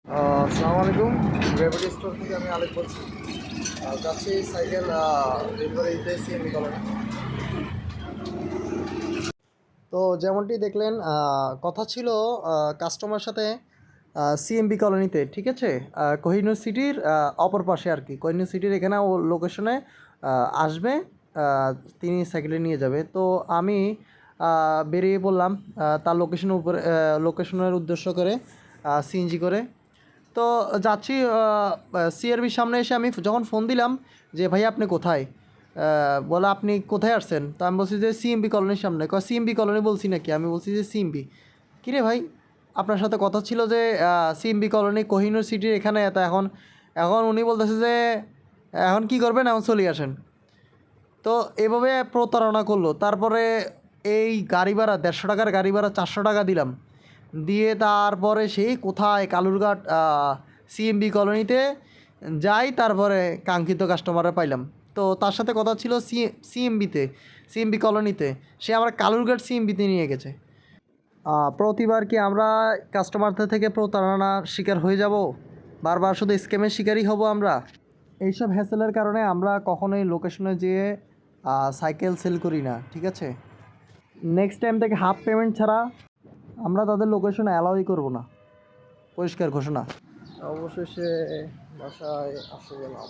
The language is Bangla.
আসসালামু আলাইকুম। গ্র্যাভিটি স্টোর থেকে আমি আলেক বলছি। যাচ্ছি সাইকেল ডেলিভারি দিতে সিএমবি কলোনি। তো যেমনটি দেখলেন, কথা ছিল কাস্টমার সাথে সিএমবি কলোনিতে, ঠিক আছে, কোহিনূর সিটির অপর পাশে আর কি, কোহিনূর সিটির এখানে ও লোকেশনে আসবে। তিনি সাইকেলে নিয়ে যাবে। তো আমি বেরিয়ে পড়লাম তার লোকেশনের উপরে, লোকেশনের উদ্দেশ্য করে সিএনজি করে। তো যাচ্ছি, সিআরবির সামনে এসে আমি যখন ফোন দিলাম যে ভাই আপনি কোথায়, বলে আপনি কোথায় আসছেন। তো আমি বলছি যে সিএমবি কলোনির সামনে। কয় সিএমবি কলোনি বলছি নাকি, আমি বলছি যে সিএমবি। কিরে ভাই, আপনার সাথে কথা ছিল যে সিএমবি কলোনি কোহিনূর সিটির এখানে। তো এখন এখন উনি বলতেছে যে এখন কি করবেন, এখন চলে আসেন। তো এভাবে প্রতারণা করলো। তারপরে এই গাড়ি ভাড়া 150 টাকার গাড়ি ভাড়া 400 টাকা দিলাম, দিয়ে তারপরে সেই কোথায় কালুরঘাট সিএমবি কলোনিতে যাই। তারপরে কাঙ্ক্ষিত কাস্টমাররা পাইলাম। তো তার সাথে কথা ছিল সিএমবি কলোনিতে, সে আমার কালুরঘাট সিএমবিতে নিয়ে গেছে। প্রতিবার কি আমরা কাস্টমারদের থেকে প্রতারণার শিকার হয়ে যাব? বারবার শুধু স্ক্যামের শিকারই হব আমরা? এইসব হ্যাসেলের কারণে আমরা কখনোই লোকেশনে যেয়ে সাইকেল সেল করি না, ঠিক আছে? নেক্সট টাইম থেকে হাফ পেমেন্ট ছাড়া আমরা তাদের লোকেশনে অ্যালাউই করব না। পরিষ্কার ঘোষণা। অবশেষে বাসায় আসে গেলাম।